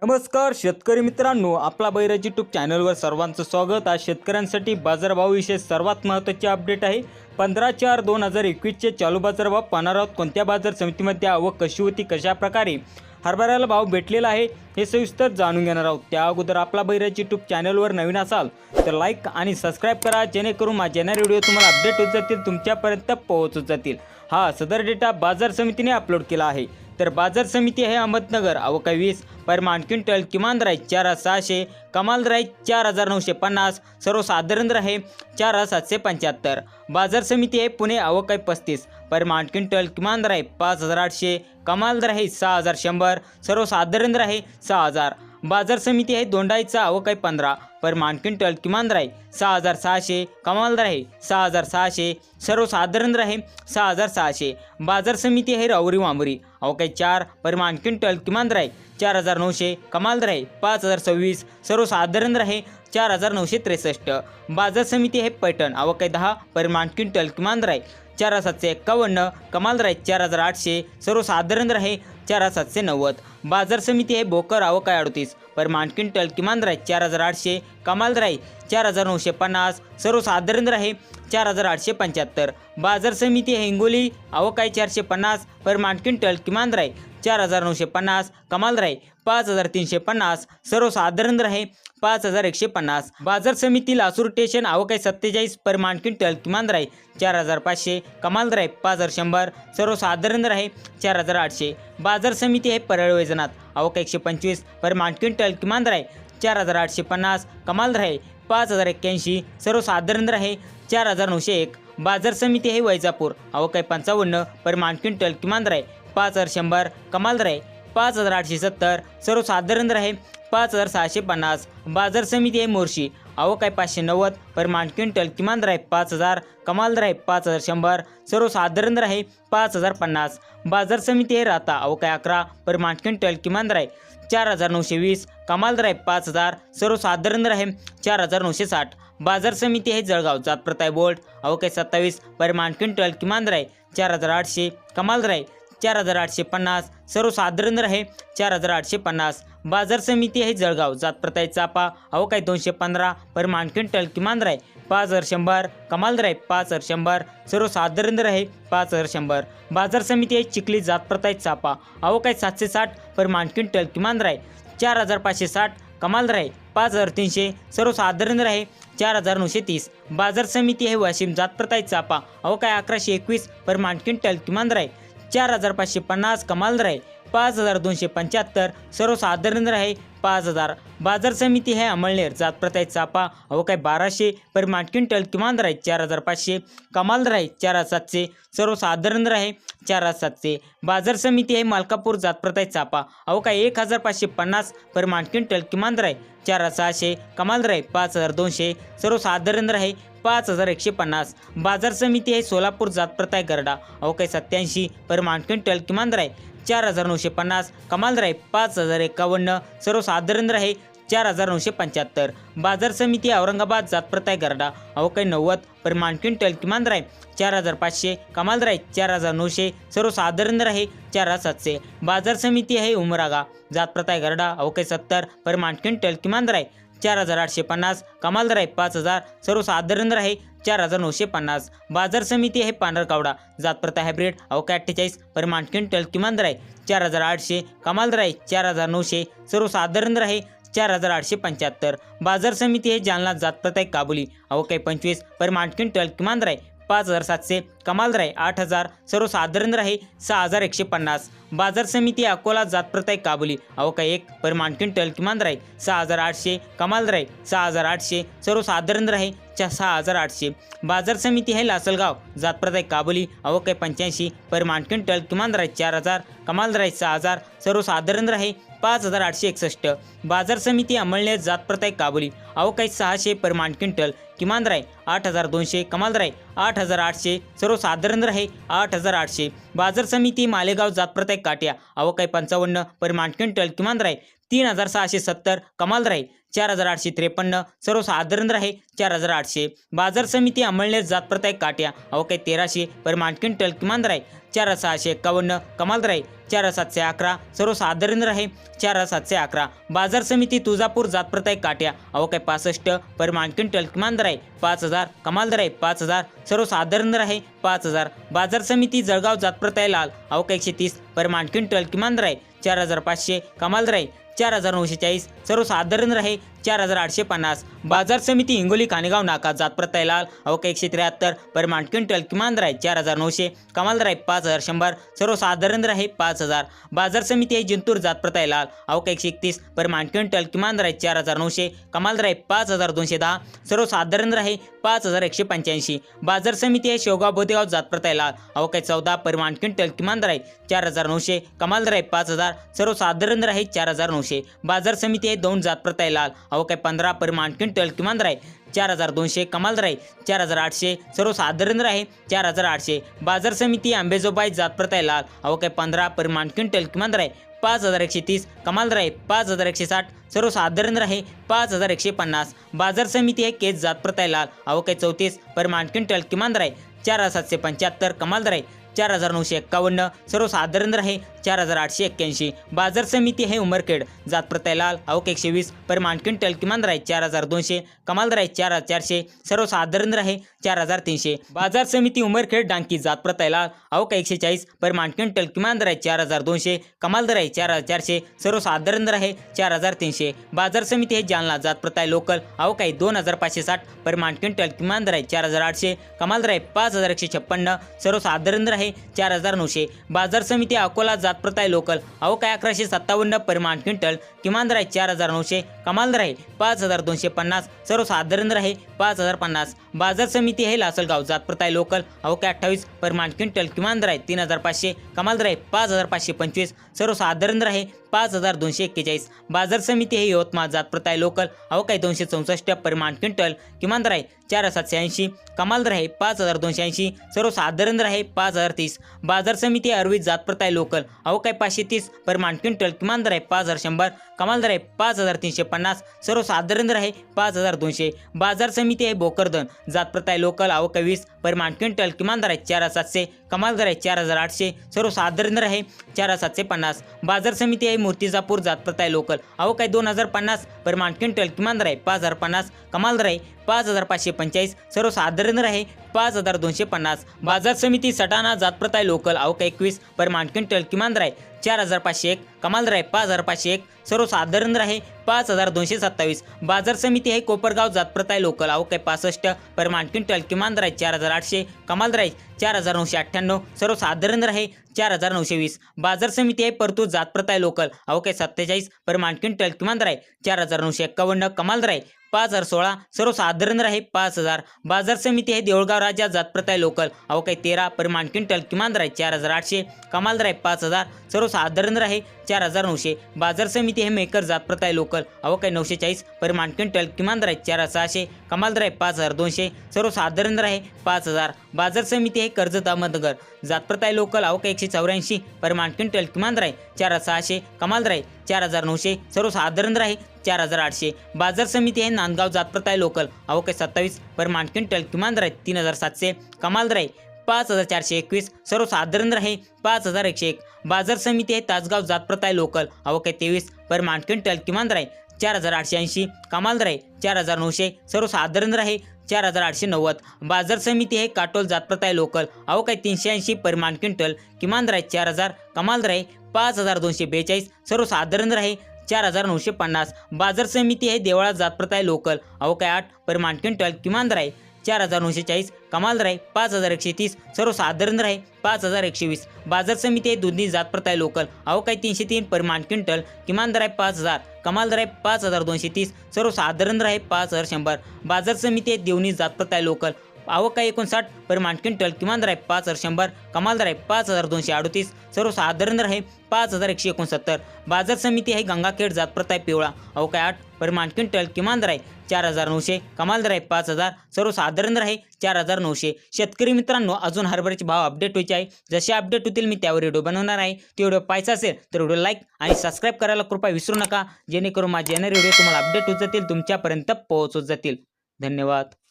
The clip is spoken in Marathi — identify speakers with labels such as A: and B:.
A: नमस्कार शेतकरी मित्रांनो, आपला बैराज यूट्यूब चॅनलवर सर्वांचं स्वागत। आज शेतकऱ्यांसाठी बाजारभावाविषयी सर्वात महत्त्वाचे अपडेट आहे। 15/4/2021चे चालू बाजारभाव पाहणार आहोत। कोणत्या बाजार समितीमध्ये आवक कशी होती, कशा प्रकारे हरभऱ्याला भाव भेटलेला आहे हे सविस्तर जाणून घेणार आहोत। त्या अगोदर आपला बैराज यूट्यूब चॅनलवर नवीन असाल तर लाईक आणि सबस्क्राईब करा, जेणेकरून माझे येणारे व्हिडिओ तुम्हाला अपडेट होत जातील, तुमच्यापर्यंत पोहोचत जातील। हा सदर डेटा बाजार समितीने अपलोड केला आहे। तर बाजार समिती आहे अहमदनगर, आवक 20, परिमाण क्विंटल, किमान दर 4,600, कमाल दर 4,950, सर्वसाधारण दर आहे 4,775। बाजार समिती आहे पुणे, आवक 35, परिमाण क्विंटल, किमान दर आहे 5,800, कमाल दर आहे 6,100, सर्वसाधारण दर आहे 6,000। बाजार समिती आहे दोंडाईचा, आवक 15, परिमाण क्विंटल, किमान दर आहे 6,600, कमाल दर आहे 6,600, सर्वसाधारण दर आहे 6,600। बाजार समिती आहे राहुरी वांबरी, आवक 4, परिमाण क्विंटल, किमान दर आहे 4,900, कमाल दर आहे 5,026, सर्वसाधारण दर आहे 4,963। बाजार समिती आहे पैठण, आवक 10, परिमाण क्विंटल, किमान दर आहे 4,751, कमाल दर आहे 4,800, सर्वसाधारण दर आहे 4,790। बाजार समिती आहे भोकर, आवक 38, परिमाण क्विंटल, किमान दर आहे 4,800, कमाल दर आहे 4,950, सर्वसाधारण दर आहे 4,875। बाजार समिती आहे हिंगोली, आवक 450, परिमाण क्विंटल, किमान दर आहे 4,950, कमाल दर आहे 5,350, सर्वसाधारण दर आहे 5,150। बाजार समिती लासूर स्टेशन, आवक 47, परिमाण क्विंटल, किमान दर आहे 4,500, कमाल दर आहे 5,100, सर्वसाधारण दर आहे 4,800। बाजार समिती आहे परळ वैजनाथ, आवक 125, परिमाण क्विंटल, किमान दर आहे 4,850, कमाल दर आहे 5,081, सर्वसाधारण दर आहे 4,901। बाजार समिती आहे वैजापूर, आवक 55, परिमाण क्विंटल, किमान दर आहे 5,100, कमाल दर आहे 5,870, सर्वसाधारण दर आहे 5,650। बाजार समिती आहे मोर्शी, आवक 590, परिमाण क्विंटल, किमान दर आहे 5,000, कमाल दर आहे 5,100, सर्वसाधारण दर आहे 5,050। बाजार समिती आहे राहता, आवक 11, परिमाण क्विंटल, किमान दर आहे 4,920, कमाल दर आहे 5,000, सर्वसाधारण दर आहे 4,960। बाजार समिती आहे जळगाव, जातप्रत आहे बोल्ट, आवक 27, परिमाण क्विंटल, किमान दर आहे 4,800, कमाल दर आहे 4,850, सर्वसाधारण दर आहे 4,850। बाजार समिती आहे जळगाव, जातप्रत आहे चापा, आवक 215, परिमाण क्विंटल, किमान दर आहे 5,100, कमाल दर आहे 5,100, सर्वसाधारण दर आहे 5,100। बाजार समिती आहे चिखली, जातप्रत आहे चापा, आवक 760, परिमाण क्विंटल, किमान दर आहे 4,560, कमाल दर आहे 5,300, सर्वसाधारण दर आहे 4,930। बाजार समिती आहे वाशिम, जातप्रत आहे चापा, आवक 1121, परिमाण क्विंटल, किमान दर आहे 4,550, कमाल दर आहे 5,275, सर्वसाधारण दर आहे 5,000। बाजार समिती आहे अमळनेर, जातप्रत आहे चापा, आवक 1200, परिमाण क्विंटल, किमान दर आहे 4,500, कमाल दर आहे 4,700, सर्वसाधारण दर आहे 4,700। बाजार समिती आहे मालकापूर, जातप्रत आहे चापा, आवक 1,550, परिमाण क्विंटल, किमान दर आहे 4,600, कमाल दर आहे 5,200, सर्वसाधारण दर आहे 5,150। बाजार समिती आहे सोलापूर, जातप्रत आहे गरडा, आवक 87, परिमाण क्विंटल, किमान दर आहे 4,950, कमाल दर आहे 5,051, सर्वसाधारण दर आहे 4,975। बाजार समिती औरंगाबाद, जातप्रत आहे गरडा, आवक 90, परिमाण क्विंटल, किमान दर आहे 4,500, कमाल दर आहे 4,900, सर्वसाधारण दर आहे 4,700। बाजार समिती आहे उमरागा, जातप्रत आहे गरडा, आवक 70, परिमाण क्विंटल, किमान दर आहे 4,850, कमाल दर आहे 5,000, सर्वसाधारण दर आहे 4,950। बाजार समिती आहे पांढरकवडा, जातप्रत आहे हायब्रिड, आवक 48, परिमाण क्विंटल, किमान दर आहे 4,800, कमाल दर आहे 4,900, सर्वसाधारण दर आहे 4,875। बाजार समिती आहे जालना, जातप्रत आहे काबुली, आवक 25, परिमाण क्विंटल, किमान दर आहे 5,700, कमाल दर आहे 8,000, सर्वसाधारण दर आहे 6,150। बाजार समिती अकोला, जातप्रत आहे काबुली, आवक 1, परिमाण क्विंटल, किमान दर आहे 6,800, कमाल दर आहे 6,800, सर्वसाधारण दर आहे 6,800। बाजार समिती आहे लासलगाव, जातप्रत आहे काबुली, आवक 85, परिमाण क्विंटल, किमान दर आहे 4,000, कमाल दर आहे 6,000, सर्वसाधारण दर आहे 5,861। बाजार समिती अमळनेर, जातप्रत आहे काबुली, आवक 600, परिमाण क्विंटल, किमान दर आहे 8,200, कमाल दर आहे 8,800, सर्वसाधारण दर आहे 8,800। बाजार समिती मालेगाव, जातप्रत आहे काट्या, आवक 55, परिमाण क्विंटल, किमान दर आहे 3,670, कमाल दर आहे 4,853, सर्वसाधारण दर आहे 4,800. बाजार समिती अमळनेर जात प्रत आहे काट्या अवकाळी 1,300 परिमाण क्विंटल, किमान दर आहे 4,651, कमाल दर आहे 4,711, सर्वसाधारण दर आहे 4,711. बाजार समिती तुळजापूर जात प्रत आहे काट्या अवकाळी 65 परिमाण क्विंटल, किमान दर आहे 5,000, कमाल दर आहे 5,000, सर्वसाधारण दर आहे 5,000. बाजार समिती जळगाव जात प्रत आहे लाल अवकाळी 130 परिमाण क्विंटल, किमान दर आहे 4,500, कमाल दर आहे 4,940, सर्वसाधारण दर आहे 4,850. बाजार समिती हिंगोली कानेगाव नाका जात प्रत आहे लाल अवकाळी 173 परिमाण क्विंटल, किमान दर आहे 4,900, कमाल दर आहे 5,100, सर्वसाधारण दर आहे 5,000. बाजार समिती जिंतूर जात प्रत आहे लाल अवकाळी 131 परिमाण क्विंटल, किमान दर आहे 4,900, कमाल दर आहे 5,210, सर्वसाधारण दर आहे 5,185. बाजार समिती आहे शेवगाव बोदेगाव जात प्रत आहे लाल अवकाळी 14 परिमाण क्विंटल, किमान दर आहे 4,900, कमाल दर आहे 5,000, सर्वसाधारण दर आहे 4,900. बाजार समिती आहे दौंड जात प्रत आहे लाल अवकाळी 15 परिमाण क्विंटल, किमान दर आहे 4,200, कमाल दर आहे 4,800, सर्वसाधारण दर आहे 4,800. बाजार समिती अंबेजोबाई जात प्रत आहे लाल अवकाळी 15 परिमाण क्विंटल, किमान दर आहे 5,130, कमाल दर आहे 5,160, सर्वसाधारण दर आहे 5,150. बाजार समिती आहे केज जात प्रत आहे लाल अवकाळी 34 परिमाण क्विंटल, किमान दर आहे 4,775, कमाल दर आहे 4,951, सर्वसाधारण दर आहे 4,881. बाजार समिती आहे उमरखेड जात प्रत आहे लाल अवकाळी 120 परिमाण क्विंटल, किमान दर आहे 4,200, कमाल दर आहे 4,400, सर्वसाधारण दर आहे 4,300. बाजार समिती उमरखेड डांकी जात प्रत आहे लाल अवकाळी 140 परिमाण क्विंटल, किमान दर आहे 4,200, कमाल दर आहे 4,400, सर्वसाधारण दर आहे 4,300. बाजार समिती आहे जालना जात प्रत आहे लोकल अवकाळी 2,560 परिमाण क्विंटल, किमान दर आहे 4,800, कमाल दर आहे 5,156, सर्वसाधारण दर आहे 4,900. बाजार समिती अकोला जात प्रत आहे लोकल अवकाळी 1,157 परिमाण क्विंटल, किमान दर आहे 4,900, कमाल दर आहे 5,250, सर्वसाधारण दर आहे 5,050. बाजार समिती आहे लासलगाव जात प्रत आहे लोकल अवकाळी 28 परिमाण क्विंटल, किमान दर आहे 3,500, कमाल दर आहे 5,525, सर्वसाधारण दर आहे 5,241. बाजार समिती आहे यवतमाळ जात प्रत आहे लोकल अवकाळी 264 परिमाण क्विंटल, किमान दर आहे 4,780, कमाल दर आहे 5,280, सर्वसाधारण दर आहे 5,030. बाजार समिती अरविंद जात प्रत आहे लोकल अवकाळी 530 परिमाण क्विंटल, किमान दर आहे 5,100, कमाल दर आहे 5,350, सर्वसाधारण दर आहे 5,200. बाजार समिती आहे भोकरदन जात प्रत आहे लोकल अवकाळी 20 परिमाण क्विंटल, किमान दर आहे 4,700, कमाल दर आहे 4,800, सर्वसाधारण दर आहे 4,750. बाजार समिती आहे मूर्तिजापूर जात प्रत आहे लोकल अवकाळी 2,050 परिमाण क्विंटल, किमान दर आहे 5,050, कमाल दर आहे 5,545, सर्वसाधारण दर आहे 5,250. बाजार समिती सटाणा जात प्रत आहे लोकल अवकाळी 21 परिमाण क्विंटल, किमान दर आहे 4,501, कमाल दर आहे 5,501, सर्वसाधारण दर आहे 5,227. बाजार समिती आहे कोपरगाव जात प्रत आहे लोकल अवकाळी 65 परिमाण क्विंटल, किमान दर आहे 4,800, कमाल दर आहे 4,998, सर्वसाधारण दर आहे 4,920. बाजार समिती आहे परतूर जात प्रत आहे लोकल अवकाळी 47 परिमाण क्विंटल, किमान दर आहे 4,951, कमाल दर आहे 5,016, सर्वसाधारण दर आहे 5,000. बाजार समिती आहे देऊळगाव राजा जात प्रत आहे लोकल अवकाळी 13 परिमाण क्विंटल, किमान दर आहे 4,800, कमाल दर आहे 5,000, सर्वसाधारण दर आहे 4,900. बाजार समिती आहे मेकर जात प्रत आहे लोकल अवकाळी 940 परिमाण क्विंटल, किमान दर आहे 4,600, कमाल दर आहे 5,200, सर्वसाधारण दर आहे 5,000. बाजार समिती आहे कर्जत अहमदनगर जात प्रत आहे लोकल अवकाळी 184 परिमाण क्विंटल, किमान दर आहे 4,600, कमाल दर आहे 4,900, सर्वसाधारण दर आहे 4,800. बाजार समिती आहे नांदगाव जात प्रत आहे लोकल अवकाळी 27 परिमाण क्विंटल, किमान दर आहे 3,700, कमाल दर आहे 5,421, सर्वसाधारण दर आहे 5,101. बाजार समिती आहे तासगाव जात प्रत आहे लोकल अवकाळी 23 परिमाण क्विंटल, किमान दर आहे 4,880, कमाल दर आहे 4,900, सर्वसाधारण दर आहे 4,890. बाजार समिती आहे काटोल जात प्रत आहे लोकल अवकाळी 380 परिमाण क्विंटल, किमान दर आहे 4,000, कमाल दर आहे 5,242, सर्वसाधारण दर आहे 4,950. बाजार समिती आहे देवळा जात प्रत आहे लोकल अवकाळी 8 परिमाण क्विंटल, किमान दर आहे 4,940, कमाल दर आहे 5,130, सर्वसाधारण दर आहे 5,120. बाजार समिती आहे दुधनी जात प्रत आहे लोकल अवकाळी 303 परिमाण क्विंटल, किमान दर आहे 5,000, कमाल दर आहे 5,230, सर्वसाधारण दर आहे 5,100. बाजार समिती आहे देवणी जात प्रत आहे लोकल अवकाळी 59 परिमाण क्विंटल, किमान दर आहे 5,100, कमाल दर आहे 5,238, सर्वसाधारण दर आहे 5,169. बाजार समिती आहे गंगाखेड जात प्रत आहे पिवळा अवकाळी 8 परिमाण क्विंटल, किमान दर आहे 4,900, कमाल दर आहे 5,000, सर्वसाधारण दर आहे 4,900. शेतकरी मित्रांनो, अजून हरभऱ्याचे भाव अपडेट व्हायचे आहे. जसे अपडेट होतील मी त्यावर व्हिडिओ बनवणार आहे. ते व्हिडिओ पाहायचा असेल तर व्हिडिओ लाईक आणि सबस्क्राईब करायला कृपया विसरू नका, जेणेकरून माझे येणारे व्हिडिओ तुम्हाला अपडेट होत जातील, तुमच्यापर्यंत पोहोचत जातील. धन्यवाद.